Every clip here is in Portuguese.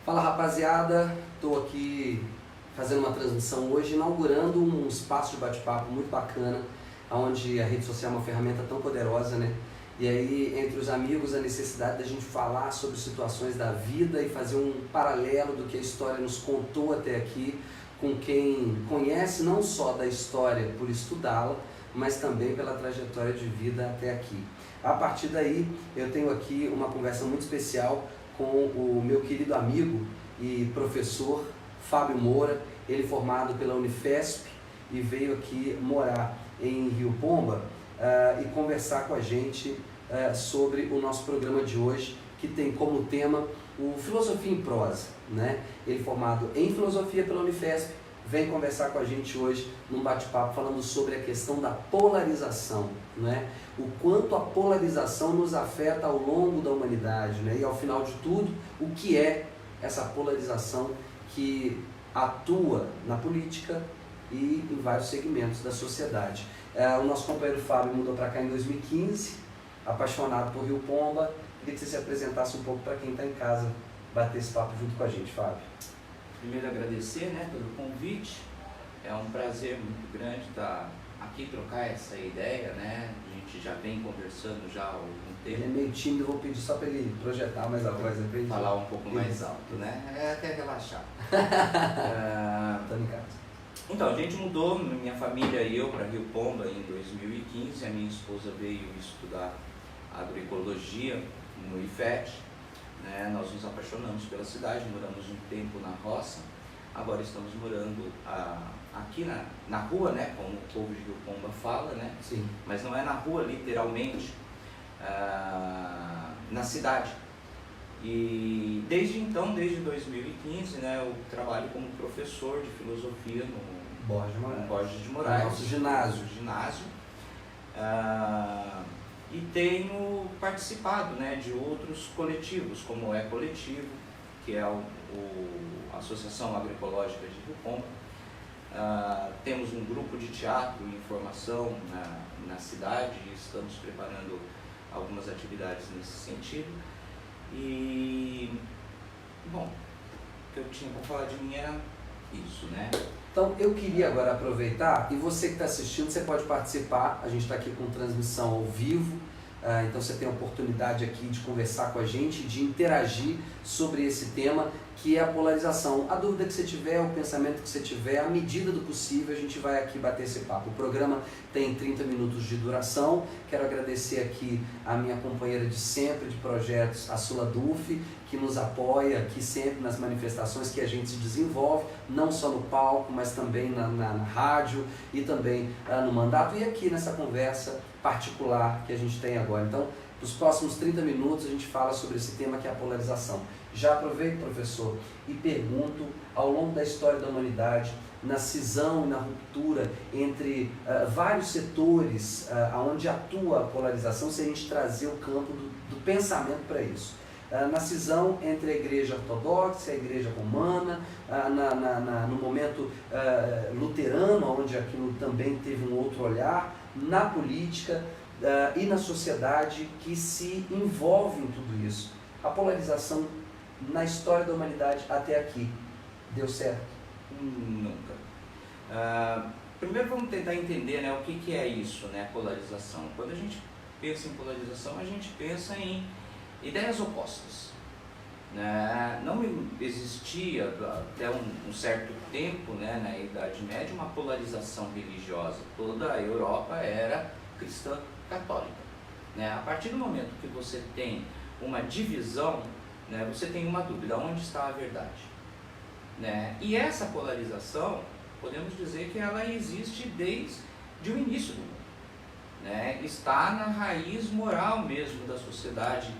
Fala rapaziada, estou aqui fazendo uma transmissão hoje, inaugurando um espaço de bate-papo muito bacana, onde a rede social é uma ferramenta tão poderosa, né? E aí, entre os amigos, a necessidade da gente falar sobre situações da vida e fazer um paralelo do que a história nos contou até aqui, com quem conhece não só da história por estudá-la, mas também pela trajetória de vida até aqui. A partir daí, eu tenho aqui uma conversa muito especial com o meu querido amigo e professor Fábio Moura, ele formado pela Unifesp e veio aqui morar em Rio Pomba e conversar com a gente sobre o nosso programa de hoje, que tem como tema o Filosofia em Prosa, né? Ele formado em Filosofia pela Unifesp, vem conversar com a gente hoje num bate-papo falando sobre a questão da polarização, né? O quanto a polarização nos afeta ao longo da humanidade, né? E ao final de tudo, o que é essa polarização que atua na política e em vários segmentos da sociedade. O nosso companheiro Fábio mudou para cá em 2015, apaixonado por Rio Pomba. Queria que você se apresentasse um pouco para quem está em casa, bater esse papo junto com a gente, Fábio. Primeiro agradecer, né, pelo convite. É um prazer muito grande estar aqui, trocar essa ideia, né? A gente já vem conversando já há algum tempo. Ele é meio tímido, eu vou pedir só para ele projetar mais a voz. Falar um pouco mais alto, né? É até relaxar. Tô em casa. Então, a gente mudou, minha família e eu, para Rio Pomba em 2015. A minha esposa veio estudar agroecologia no IFET. Né? Nós nos apaixonamos pela cidade, moramos um tempo na roça, agora estamos morando aqui na rua, né? Como o povo de Rio Pomba fala, né? Sim. Mas não é na rua literalmente, na cidade. E desde então, desde 2015, né, eu trabalho como professor de filosofia no Borges de Moraes, nosso ginásio. E tenho participado, né, de outros coletivos, como o E-Coletivo, que é a Associação Agroecológica de Rio Pomba. Temos um grupo de teatro e formação na cidade e estamos preparando algumas atividades nesse sentido. E, bom, o que eu tinha para falar de mim era isso, né? Então eu queria agora aproveitar, e você que está assistindo, você pode participar, a gente está aqui com transmissão ao vivo, então você tem a oportunidade aqui de conversar com a gente, de interagir sobre esse tema, que é a polarização. A dúvida que você tiver, o pensamento que você tiver, à medida do possível, a gente vai aqui bater esse papo. O programa tem 30 minutos de duração. Quero agradecer aqui a minha companheira de sempre, de projetos, a Sula Duf, que nos apoia aqui sempre nas manifestações que a gente se desenvolve, não só no palco, mas também na rádio e também no mandato e aqui nessa conversa particular que a gente tem agora. Então, nos próximos 30 minutos a gente fala sobre esse tema que é a polarização. Já aproveito, professor, e pergunto, ao longo da história da humanidade, na cisão e na ruptura entre vários setores onde atua a polarização, se a gente trazer o campo do pensamento para isso. Na cisão entre a igreja ortodoxa e a igreja romana, no momento luterano, onde aquilo também teve um outro olhar, na política e na sociedade que se envolve em tudo isso. A polarização na história da humanidade até aqui deu certo? Nunca. Primeiro vamos tentar entender, né, o que é isso, né, polarização. Quando a gente pensa em polarização, a gente pensa em ideias opostas. Né? Não existia até um certo tempo, né, na Idade Média, uma polarização religiosa. Toda a Europa era cristã católica. Né? A partir do momento que você tem uma divisão, né, você tem uma dúvida: onde está a verdade? Né? E essa polarização, podemos dizer que ela existe desde o início do mundo. Né? Está na raiz moral mesmo da sociedade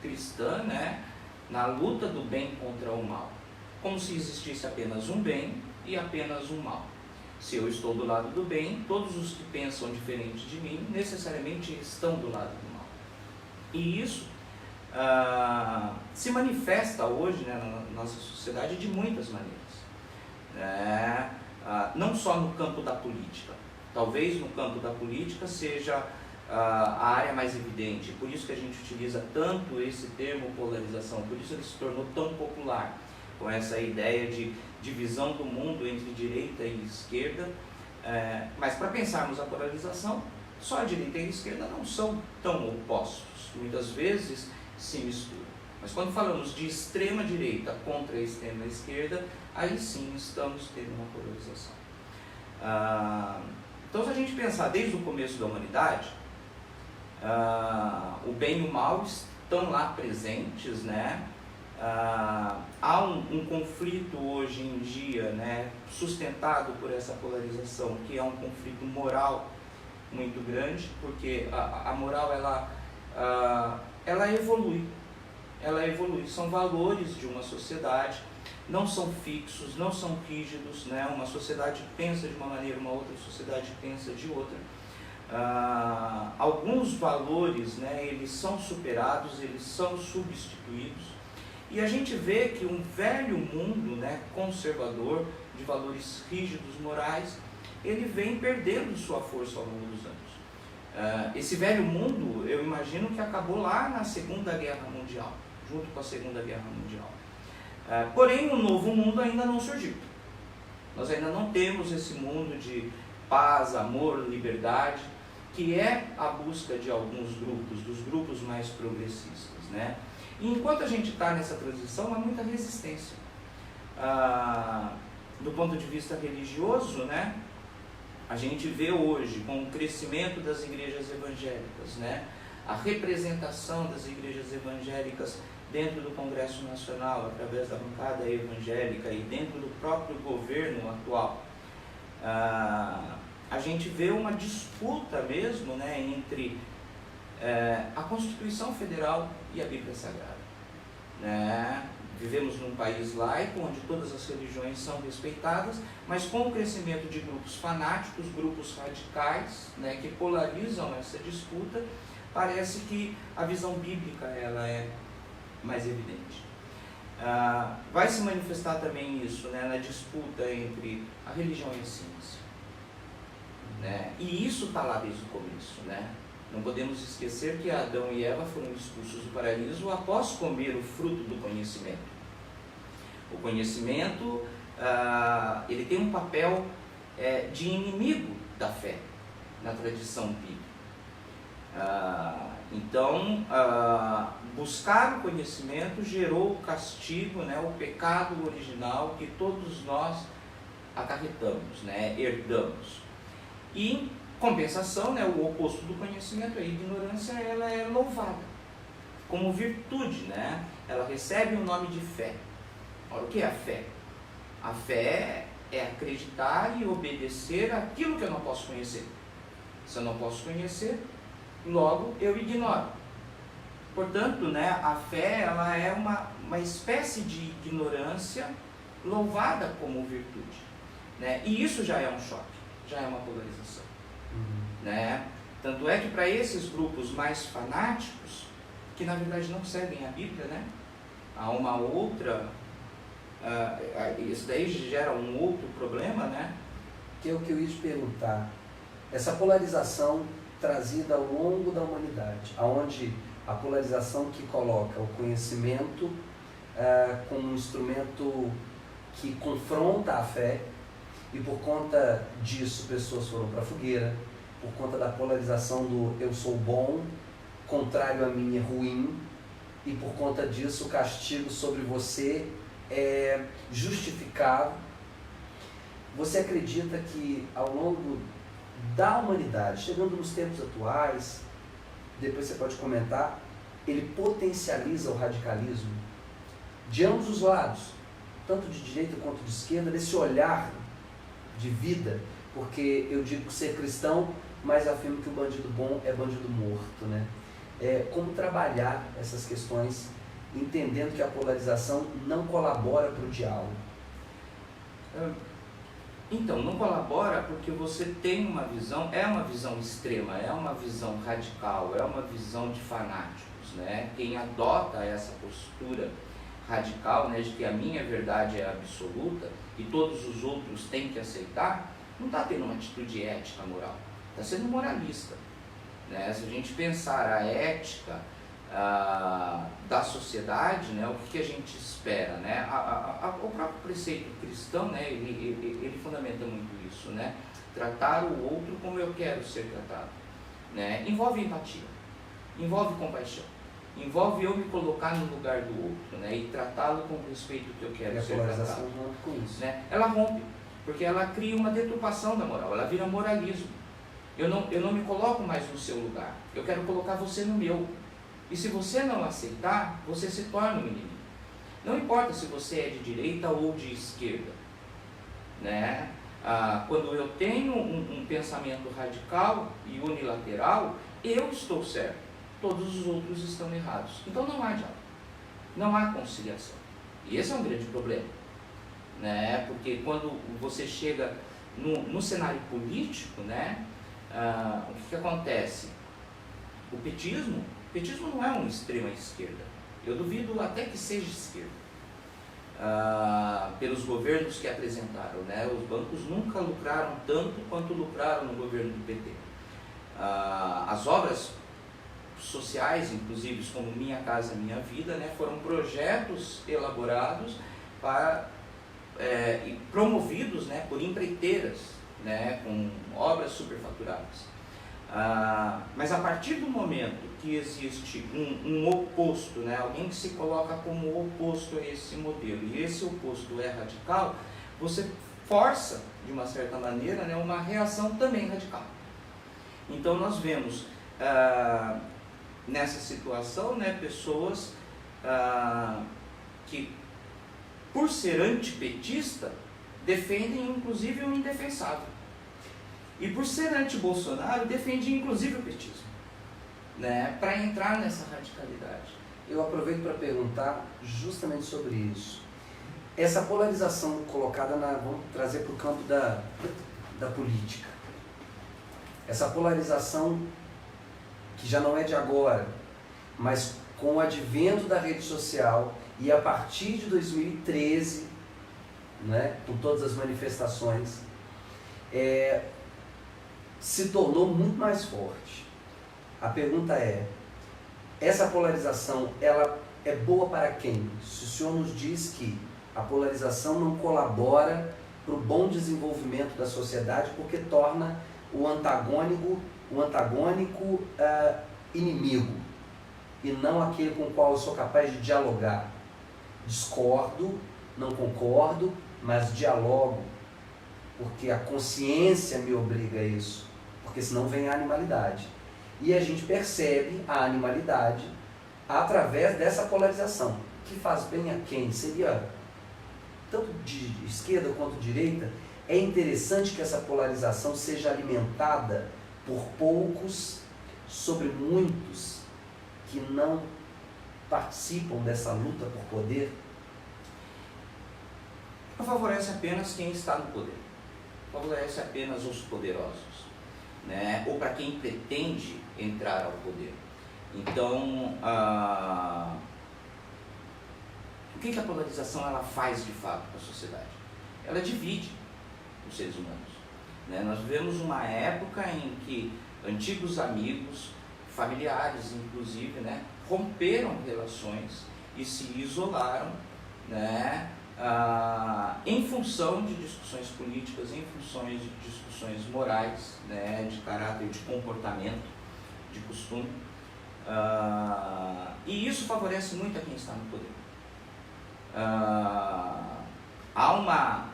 cristã, né? Na luta do bem contra o mal, como se existisse apenas um bem e apenas um mal. Se eu estou do lado do bem, todos os que pensam diferente de mim necessariamente estão do lado do mal. E isso se manifesta hoje, né, na nossa sociedade de muitas maneiras, né? Não só no campo da política. Talvez no campo da política seja a área mais evidente, por isso que a gente utiliza tanto esse termo polarização, por isso ele se tornou tão popular. com essa ideia de divisão do mundo entre direita e esquerda, mas para pensarmos a polarização, só a direita e a esquerda não são tão opostos, muitas vezes se misturam. Mas quando falamos de extrema direita contra a extrema esquerda, aí sim estamos tendo uma polarização. Então, se a gente pensar desde o começo da humanidade, o bem e o mal estão lá presentes, né? Há um conflito hoje em dia, né, sustentado por essa polarização, que é um conflito moral muito grande, porque a moral ela evolui. Ela evolui, são valores de uma sociedade, não são fixos, não são rígidos, né? Uma sociedade pensa de uma maneira, uma outra sociedade pensa de outra. Alguns valores, né, eles são superados, eles são substituídos, e a gente vê que um velho mundo, né, conservador, de valores rígidos, morais, ele vem perdendo sua força ao longo dos anos. Esse velho mundo, eu imagino que acabou lá na Segunda Guerra Mundial, junto com a Segunda Guerra Mundial. Porém, um novo mundo ainda não surgiu. Nós ainda não temos esse mundo de paz, amor, liberdade, que é a busca de alguns grupos, dos grupos mais progressistas, né? E enquanto a gente está nessa transição, há muita resistência. Do ponto de vista religioso, né? A gente vê hoje, com o crescimento das igrejas evangélicas, né, a representação das igrejas evangélicas dentro do Congresso Nacional, através da bancada evangélica e dentro do próprio governo atual, a gente vê uma disputa mesmo, né, entre a Constituição Federal e a Bíblia Sagrada, né? Vivemos num país laico, onde todas as religiões são respeitadas, mas com o crescimento de grupos fanáticos, grupos radicais, né, que polarizam essa disputa, parece que a visão bíblica ela é mais evidente. Vai se manifestar também isso, né, na disputa entre a religião e a ciência, né? E isso está lá desde o começo, né? Não podemos esquecer que Adão e Eva foram expulsos do paraíso após comer o fruto do conhecimento. O conhecimento, ele tem um papel de inimigo da fé, na tradição bíblica. Então, buscar o conhecimento gerou o castigo, né, o pecado original que todos nós acarretamos, né, herdamos. E, em compensação, né, o oposto do conhecimento, a ignorância, ela é louvada como virtude, né? Ela recebe o nome de fé. Ora, o que é a fé? A fé é acreditar e obedecer aquilo que eu não posso conhecer. Se eu não posso conhecer, logo eu ignoro. Portanto, né, a fé ela é uma espécie de ignorância louvada como virtude, né? E isso já é um choque, já é uma polarização. Né? Tanto é que para esses grupos mais fanáticos, que na verdade não seguem a Bíblia, né, há uma outra, isso daí gera um outro problema, né? Que é o que eu ia te perguntar. Essa polarização trazida ao longo da humanidade, onde a polarização que coloca o conhecimento como um instrumento que confronta a fé, e por conta disso pessoas foram para a fogueira, por conta da polarização do eu sou bom, contrário a mim é ruim, e por conta disso o castigo sobre você é justificável. Você acredita que ao longo da humanidade, chegando nos tempos atuais, depois você pode comentar, ele potencializa o radicalismo de ambos os lados, tanto de direita quanto de esquerda, nesse olhar de vida? Porque eu digo que ser cristão, mas afirmo que o bandido bom é bandido morto, né? Como trabalhar essas questões, entendendo que a polarização não colabora para o diálogo? Então, não colabora porque você tem uma visão, é uma visão extrema, é uma visão radical, é uma visão de fanáticos, né? Quem adota essa postura radical, né, de que a minha verdade é absoluta e todos os outros têm que aceitar, não está tendo uma atitude ética, moral, está sendo moralista, né? Se a gente pensar a ética da sociedade, né, o que a gente espera, né? O próprio preceito cristão, né, ele fundamenta muito isso, né? Tratar o outro como eu quero ser tratado, né? Envolve empatia, envolve compaixão, envolve eu me colocar no lugar do outro, né, e tratá-lo com o respeito que eu quero ser tratado. Com isso. Né? Ela rompe, porque ela cria uma deturpação da moral, ela vira moralismo. Eu não me coloco mais no seu lugar, eu quero colocar você no meu. E se você não aceitar, você se torna um inimigo. Não importa se você é de direita ou de esquerda, né? Quando eu tenho um pensamento radical e unilateral, eu estou certo, todos os outros estão errados. Então não há diálogo, não há conciliação. E esse é um grande problema, né? Porque quando você chega no cenário político, né, o que acontece? O petismo não é uma extrema esquerda. Eu duvido até que seja esquerda. Pelos governos que apresentaram, né? Os bancos nunca lucraram tanto quanto lucraram no governo do PT. As obras sociais, inclusive como Minha Casa Minha Vida, né, foram projetos elaborados e promovidos, né, por empreiteiras, né, com obras superfaturadas. Mas a partir do momento que existe um oposto, né, alguém que se coloca como oposto a esse modelo, e esse oposto é radical, você força, de uma certa maneira, né, uma reação também radical. Então nós vemos nessa situação, né, pessoas que, por ser antipetista, defendem inclusive o indefensável. E por ser anti-Bolsonaro, defende inclusive o petismo, né, para entrar nessa radicalidade. Eu aproveito para perguntar justamente sobre isso. Essa polarização colocada vamos trazer para o campo da política. Essa polarização que já não é de agora, mas com o advento da rede social e a partir de 2013, né, com todas as manifestações, se tornou muito mais forte. A pergunta é, essa polarização, ela é boa para quem? Se o senhor nos diz que a polarização não colabora para o bom desenvolvimento da sociedade, porque torna o antagônico inimigo, e não aquele com o qual eu sou capaz de dialogar. Discordo, não concordo, mas dialogo, porque a consciência me obriga a isso, porque senão vem a animalidade. E a gente percebe a animalidade através dessa polarização, que faz bem a quem? Seria tanto de esquerda quanto de direita. É interessante que essa polarização seja alimentada por poucos sobre muitos que não participam dessa luta por poder. Não favorece apenas quem está no poder, favorece apenas os poderosos, né? Ou para quem pretende entrar ao poder. Então, o que a polarização ela faz de fato para a sociedade? Ela divide os seres humanos, né? Nós vivemos uma época em que antigos amigos, familiares inclusive, né, romperam relações e se isolaram, né, em função de discussões políticas, em funções de discussões morais, né, de caráter, de comportamento, de costume, e isso favorece muito a quem está no poder. Há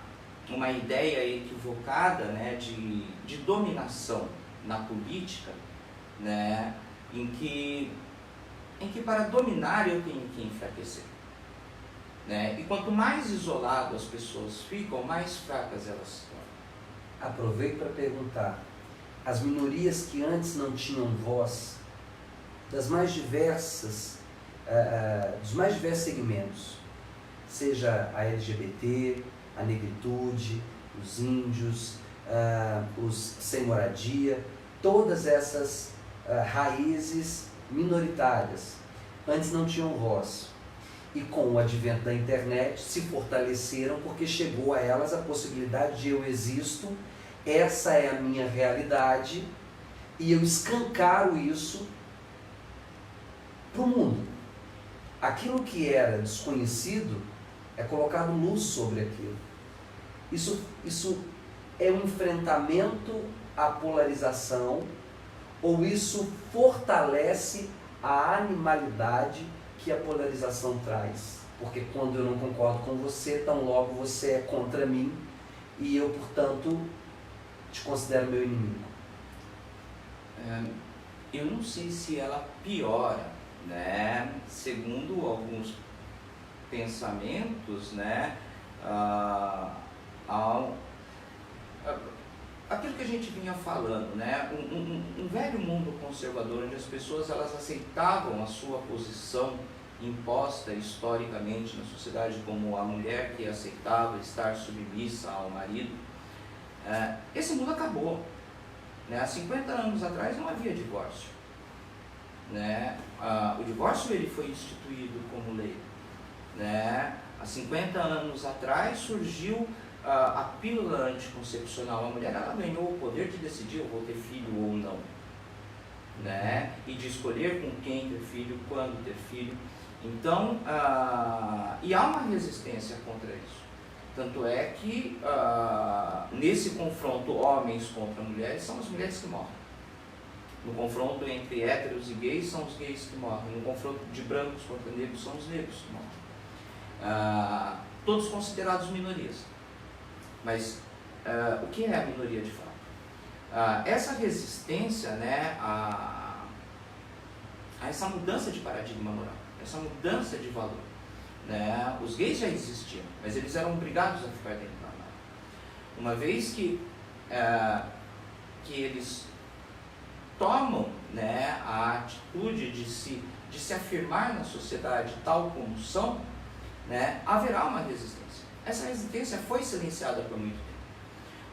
uma ideia equivocada, né, de dominação na política, né, em que para dominar eu tenho que enfraquecer, né? E quanto mais isolado as pessoas ficam, mais fracas elas se tornam. Aproveito para perguntar, as minorias que antes não tinham voz, dos mais diversos segmentos, seja a LGBT, a negritude, os índios, os sem moradia, todas essas raízes minoritárias, antes não tinham voz. E com o advento da internet se fortaleceram porque chegou a elas a possibilidade de eu existo, essa é a minha realidade, e eu escancaro isso para o mundo. Aquilo que era desconhecido é colocado luz sobre aquilo. Isso é um enfrentamento à polarização, ou isso fortalece a animalidade que a polarização traz? Porque quando eu não concordo com você, tão logo você é contra mim e eu, portanto, te considero meu inimigo. Eu não sei se ela piora, né? Segundo alguns pensamentos, né? Aquilo que a gente vinha falando, né? Um velho mundo conservador onde as pessoas elas aceitavam a sua posição imposta historicamente na sociedade como a mulher que aceitava estar submissa ao marido. Esse mundo acabou, né? Há 50 anos atrás não havia divórcio, né? O divórcio ele foi instituído como lei, né? Há 50 anos atrás surgiu a pílula anticoncepcional. A mulher ela ganhou o poder de decidir: eu vou ter filho ou não, né? E de escolher com quem ter filho, quando ter filho. Então, e há uma resistência contra isso. Tanto é que nesse confronto homens contra mulheres, são as mulheres que morrem. No confronto entre héteros e gays, são os gays que morrem. No confronto de brancos contra negros, são os negros que morrem. Todos considerados minorias. Mas o que é a minoria de fato? Essa resistência, né, a essa mudança de paradigma moral, essa mudança de valor, né? Os gays já existiam, mas eles eram obrigados a ficar dentro da armário. Uma vez que eles tomam, né, a atitude de se afirmar na sociedade tal como são, né, haverá uma resistência. Essa resistência foi silenciada por muito tempo.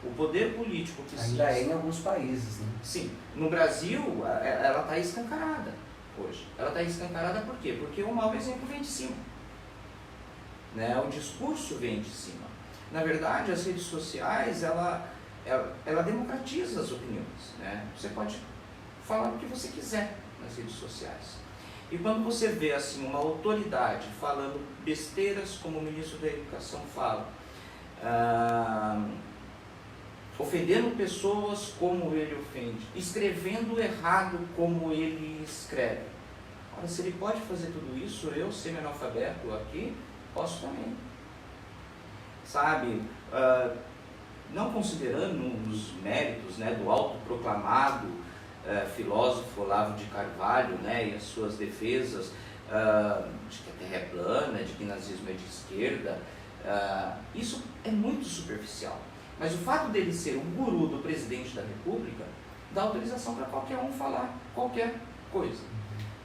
O poder político que ainda é em alguns países, né? Sim. No Brasil, ela está escancarada hoje. Ela está escancarada por quê? Porque o mau exemplo vem de cima, né? O discurso vem de cima. Na verdade, as redes sociais, ela democratiza as opiniões, né? Você pode falar o que você quiser nas redes sociais. E quando você vê assim uma autoridade falando besteiras como o ministro da Educação fala, ofendendo pessoas como ele ofende, escrevendo errado como ele escreve. Ora, se ele pode fazer tudo isso, eu, semi-analfabeto aqui, posso também. Sabe, não considerando os méritos, né, do autoproclamado filósofo Olavo de Carvalho, né, e as suas defesas de que a Terra é plana, de que o nazismo é de esquerda, isso é muito superficial. Mas o fato dele ser um guru do presidente da República dá autorização para qualquer um falar qualquer coisa,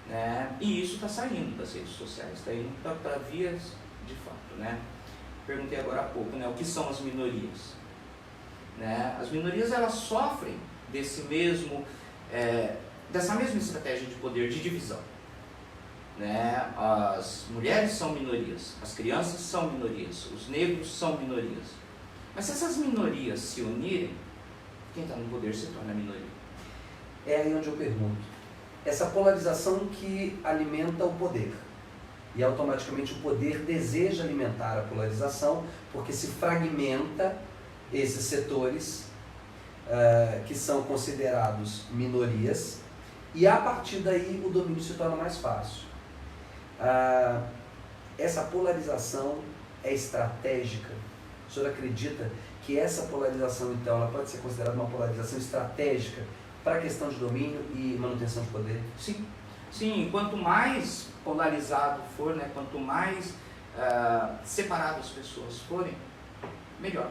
né? E isso está saindo das redes sociais, está indo para vias de fato, né? Perguntei agora há pouco, né, o que são as minorias, né? As minorias elas sofrem dessa mesma estratégia de poder de divisão, né? As mulheres são minorias, as crianças são minorias, os negros são minorias. Mas se essas minorias se unirem, quem está no poder se torna minoria. É aí onde eu pergunto. Essa polarização que alimenta o poder. E automaticamente o poder deseja alimentar a polarização, porque se fragmenta esses setores que são considerados minorias, e a partir daí o domínio se torna mais fácil. Essa polarização é estratégica. O senhor acredita que essa polarização, então, ela pode ser considerada uma polarização estratégica para a questão de domínio e manutenção de poder? Sim. Sim, quanto mais polarizado for, né, quanto mais separado as pessoas forem, melhor.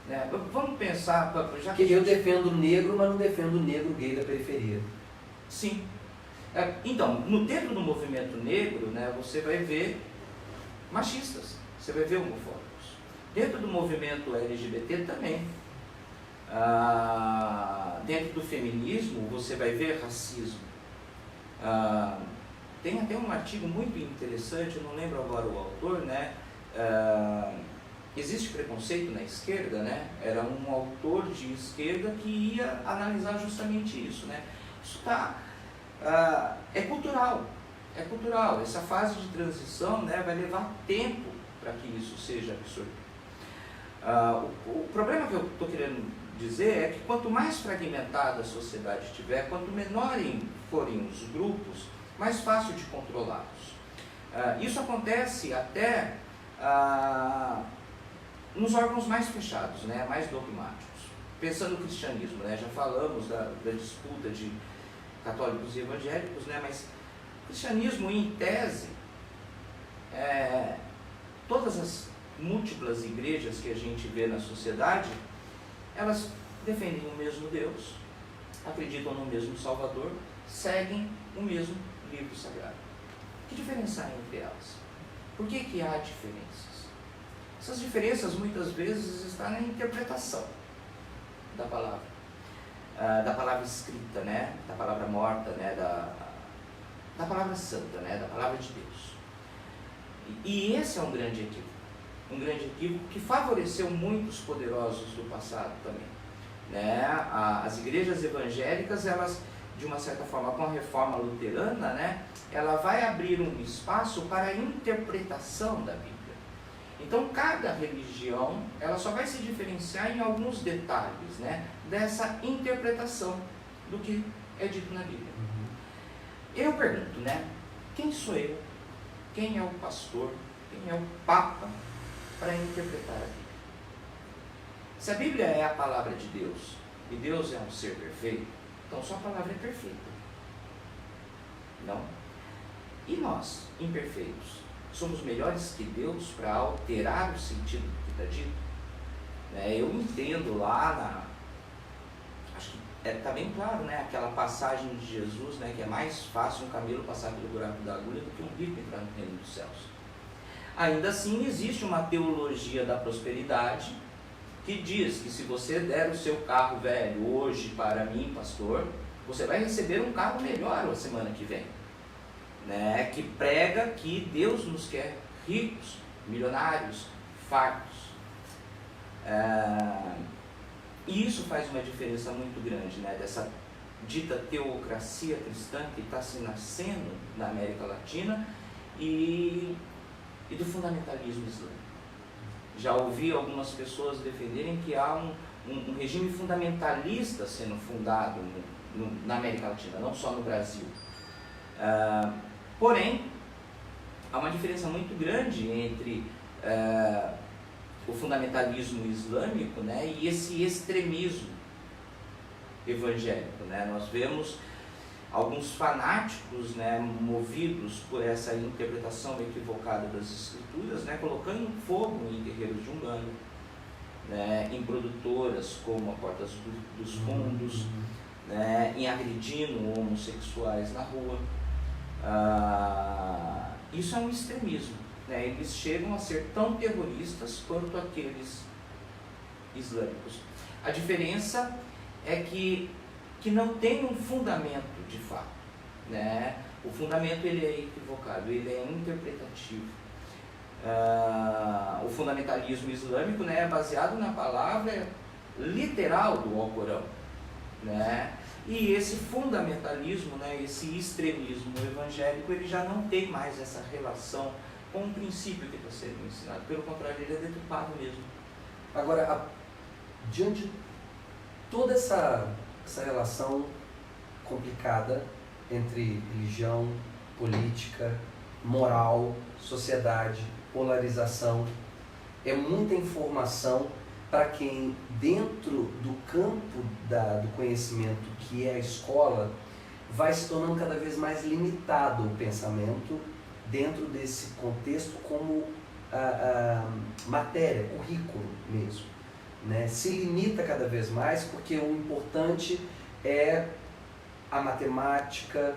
Né? Vamos pensar... Já que eu defendo o negro, mas não defendo o negro gay da periferia. Sim. Então, dentro do movimento negro, né, você vai ver machistas, você vai ver homofóbicos. Dentro do movimento LGBT também. Dentro do feminismo você vai ver racismo. Tem até um artigo muito interessante, eu não lembro agora o autor, né? Existe preconceito na esquerda, né? Era um autor de esquerda que ia analisar justamente isso, né? Isso é cultural, é cultural. Essa fase de transição, né, vai levar tempo para que isso seja absorvido. O problema que eu estou querendo dizer é que quanto mais fragmentada a sociedade estiver, quanto menores forem os grupos, mais fácil de controlá-los. Isso acontece até nos órgãos mais fechados, né, mais dogmáticos. Pensando no cristianismo, né, já falamos da disputa de católicos e evangélicos, né, mas o cristianismo, em tese, todas as múltiplas igrejas que a gente vê na sociedade, elas defendem o mesmo Deus, acreditam no mesmo Salvador, seguem o mesmo livro sagrado. Que diferença há entre elas? Por que há diferenças? Essas diferenças muitas vezes estão na interpretação da palavra escrita, né? Da palavra morta, né? Da palavra santa, né? Da palavra de Deus. E esse é um grande equívoco que favoreceu muitos poderosos do passado também, né? As igrejas evangélicas, elas, de uma certa forma, com a reforma luterana, né, ela vai abrir um espaço para a interpretação da Bíblia. Então, cada religião, ela só vai se diferenciar em alguns detalhes, né, dessa interpretação do que é dito na Bíblia. Eu pergunto, né, quem sou eu? Quem é o pastor? Quem é o Papa para interpretar a Bíblia? Se a Bíblia é a palavra de Deus, e Deus é um ser perfeito, então sua palavra é perfeita. Não? E nós, imperfeitos, somos melhores que Deus para alterar o sentido do que está dito? Eu entendo lá, acho que está bem claro, né, aquela passagem de Jesus, né, que é mais fácil um camelo passar pelo buraco da agulha do que um rico entrar no reino dos céus. Ainda assim, existe uma teologia da prosperidade que diz que se você der o seu carro velho hoje para mim, pastor, você vai receber um carro melhor a semana que vem, né? Que prega que Deus nos quer ricos, milionários, fartos. E isso faz uma diferença muito grande, né? Dessa dita teocracia cristã que está se nascendo na América Latina e do fundamentalismo islâmico. Já ouvi algumas pessoas defenderem que há um regime fundamentalista sendo fundado na América Latina, não só no Brasil. Porém, há uma diferença muito grande entre o fundamentalismo islâmico, né, e esse extremismo evangélico, né? Nós vemos alguns fanáticos, né, movidos por essa interpretação equivocada das escrituras, né, colocando fogo em terreiros de Umbanda, né, em produtoras como a Porta dos Fundos, né, em agredindo homossexuais na rua. Isso é um extremismo, né? Eles chegam a ser tão terroristas quanto aqueles islâmicos. A diferença é que não tem um fundamento de fato, né? O fundamento, ele é equivocado, ele é interpretativo. O fundamentalismo islâmico, né, é baseado na palavra literal do Alcorão, né? E esse fundamentalismo, né, esse extremismo evangélico, ele já não tem mais essa relação com o princípio que está sendo ensinado. Pelo contrário, ele é deturpado mesmo. Agora, diante de toda essa relação complicada entre religião, política, moral, sociedade, polarização, é muita informação para quem, dentro do campo do conhecimento que é a escola, vai se tornando cada vez mais limitado o pensamento dentro desse contexto como matéria, currículo mesmo, né? Se limita cada vez mais porque o importante é a matemática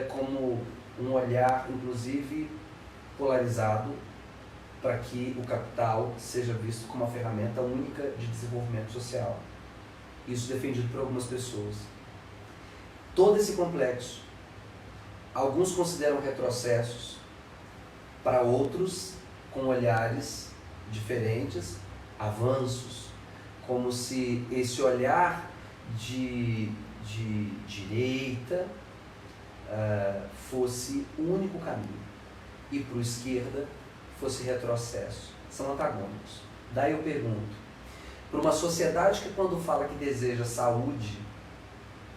como um olhar, inclusive, polarizado, para que o capital seja visto como uma ferramenta única de desenvolvimento social. Isso defendido por algumas pessoas. Todo esse complexo, alguns consideram retrocessos, para outros, com olhares diferentes, avanços, como se esse olhar de direita fosse o único caminho e para a esquerda fosse retrocesso. São antagônicos. Daí eu pergunto, para uma sociedade que quando fala que deseja saúde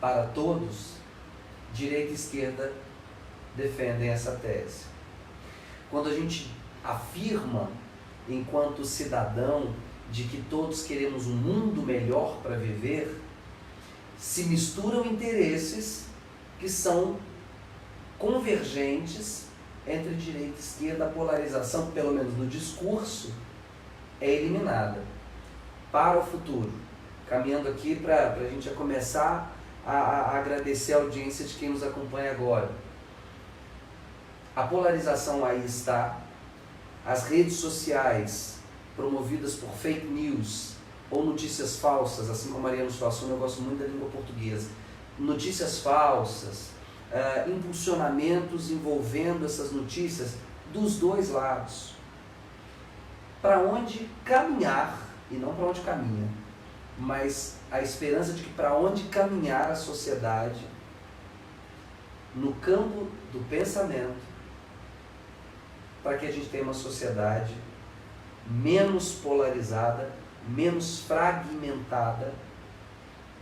para todos, direita e esquerda defendem essa tese. Quando a gente afirma, enquanto cidadão, de que todos queremos um mundo melhor para viver, se misturam interesses que são convergentes entre direita e esquerda. A polarização, pelo menos no discurso, é eliminada. Para o futuro, caminhando aqui para a gente já começar a agradecer a audiência de quem nos acompanha agora. A polarização aí está, as redes sociais promovidas por fake news ou notícias falsas, assim como a Mariana Suassuna, eu gosto muito da língua portuguesa, notícias falsas, impulsionamentos envolvendo essas notícias dos dois lados. Para onde caminhar, e não para onde caminha, mas a esperança de que para onde caminhar a sociedade no campo do pensamento, para que a gente tenha uma sociedade menos polarizada, menos fragmentada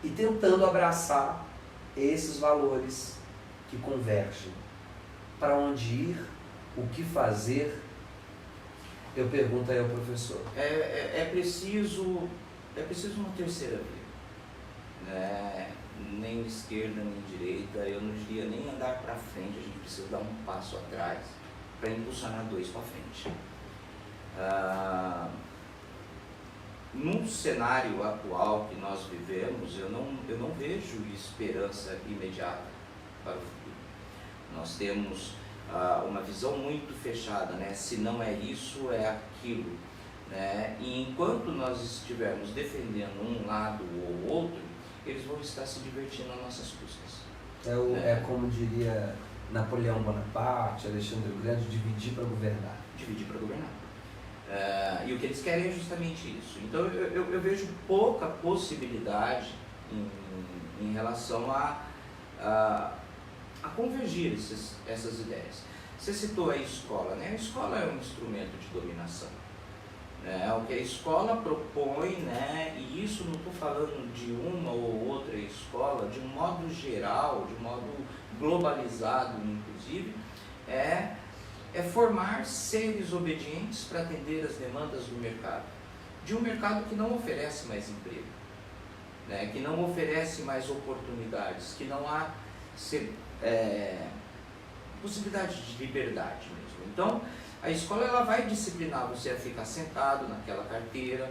e tentando abraçar esses valores que convergem. Para onde ir, o que fazer? Eu pergunto aí ao professor. É preciso uma terceira via, né? Nem esquerda nem direita, eu não diria nem andar para frente, a gente precisa dar um passo atrás para impulsionar dois para frente. No cenário atual que nós vivemos, eu não vejo esperança imediata para o futuro. Nós temos uma visão muito fechada, né? Se não é isso, é aquilo, né? E enquanto nós estivermos defendendo um lado ou outro, eles vão estar se divertindo às nossas custas. É como diria Napoleão Bonaparte, Alexandre o Grande, dividir para governar. Dividir para governar. E o que eles querem é justamente isso. Então eu vejo pouca possibilidade em relação a convergir essas ideias. Você citou a escola, né? A escola é um instrumento de dominação. É o que a escola propõe, né? E isso não estou falando de uma ou outra escola, de um modo geral, de um modo globalizado, inclusive, é formar seres obedientes para atender as demandas do mercado. De um mercado que não oferece mais emprego, né? Que não oferece mais oportunidades, que não há possibilidade de liberdade mesmo. Então, a escola ela vai disciplinar você a ficar sentado naquela carteira,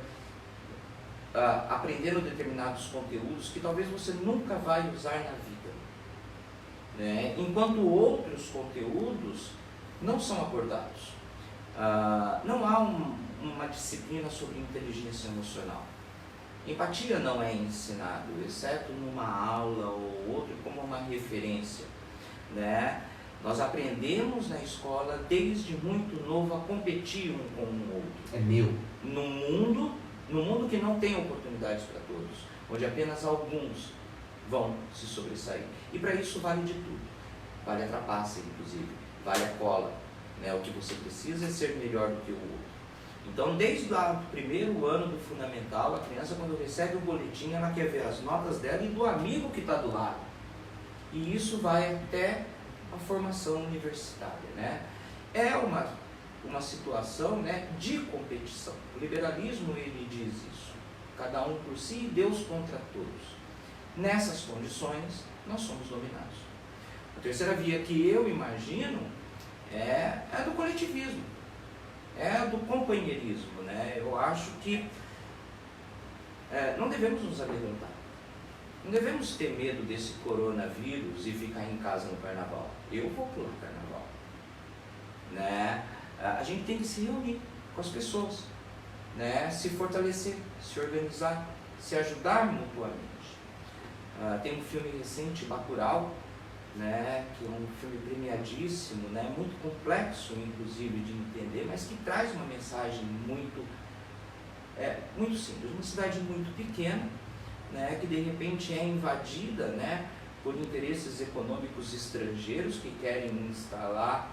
aprendendo determinados conteúdos que talvez você nunca vai usar na vida, né? Enquanto outros conteúdos não são abordados. Não há uma disciplina sobre inteligência emocional. Empatia não é ensinado, exceto numa aula ou outra como uma referência, né? Nós aprendemos na escola desde muito novo a competir um com o outro. É meu. No mundo que não tem oportunidades para todos, onde apenas alguns vão se sobressair. E para isso vale de tudo. Vale a trapaça, inclusive. Vale a cola. Né? O que você precisa é ser melhor do que o outro. Então, desde o primeiro ano do fundamental, a criança, quando recebe o boletim, ela quer ver as notas dela e do amigo que está do lado. E isso vai até a formação universitária, né? É uma situação, né, de competição. O liberalismo, ele diz isso. Cada um por si e Deus contra todos. Nessas condições, nós somos dominados. A terceira via que eu imagino é do coletivismo. É do companheirismo, né? Eu acho que não devemos nos amedrontar. Não devemos ter medo desse coronavírus e ficar em casa no carnaval. Eu vou pular o carnaval, né? A gente tem que se reunir com as pessoas, né? Se fortalecer, se organizar, se ajudar mutuamente. Tem um filme recente, Bacurau, né? Que é um filme premiadíssimo, né? Muito complexo, inclusive, de entender, mas que traz uma mensagem muito simples. Uma cidade muito pequena, né, que de repente é invadida, né, por interesses econômicos estrangeiros que querem instalar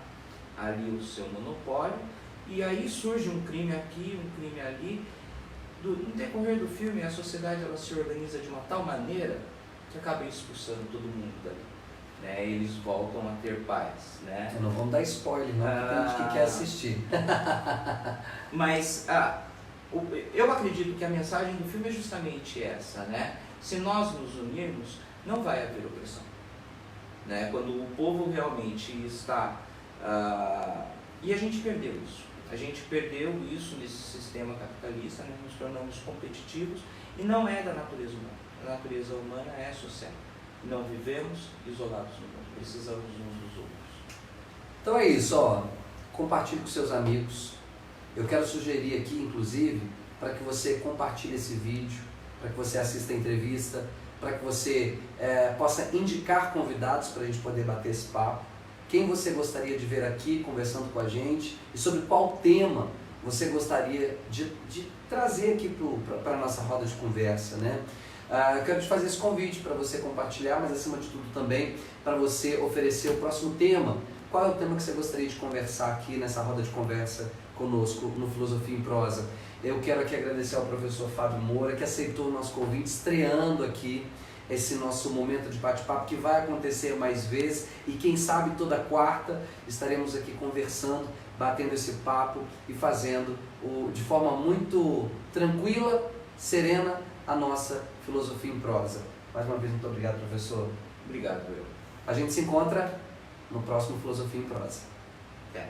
ali o seu monopólio, e aí surge um crime aqui, um crime ali. No decorrer do filme, a sociedade ela se organiza de uma tal maneira que acaba expulsando todo mundo dali. Né? Eles voltam a ter paz. Né? Não vamos dar spoiler, não, porque tem gente que quer assistir. Mas eu acredito que a mensagem do filme é justamente essa. Né? Se nós nos unirmos, não vai haver opressão. Né? Quando o povo realmente está... e a gente perdeu isso. A gente perdeu isso nesse sistema capitalista, né? Nos tornamos competitivos e não é da natureza humana. A natureza humana é social. Não vivemos isolados no mundo, precisamos uns dos outros. Então é isso, ó. Compartilhe com seus amigos. Eu quero sugerir aqui, inclusive, para que você compartilhe esse vídeo, para que você assista a entrevista, para que você possa indicar convidados para a gente poder bater esse papo. Quem você gostaria de ver aqui conversando com a gente e sobre qual tema você gostaria de trazer aqui para a nossa roda de conversa, né? Eu quero te fazer esse convite para você compartilhar, mas acima de tudo também para você oferecer o próximo tema. Qual é o tema que você gostaria de conversar aqui nessa roda de conversa conosco no Filosofia em Prosa? Eu quero aqui agradecer ao professor Fábio Moura, que aceitou o nosso convite, estreando aqui esse nosso momento de bate-papo, que vai acontecer mais vezes, e quem sabe toda quarta estaremos aqui conversando, batendo esse papo e fazendo de forma muito tranquila, serena, a nossa Filosofia em Prosa. Mais uma vez, muito obrigado, professor. Obrigado, eu. A gente se encontra no próximo Filosofia em Prosa. É.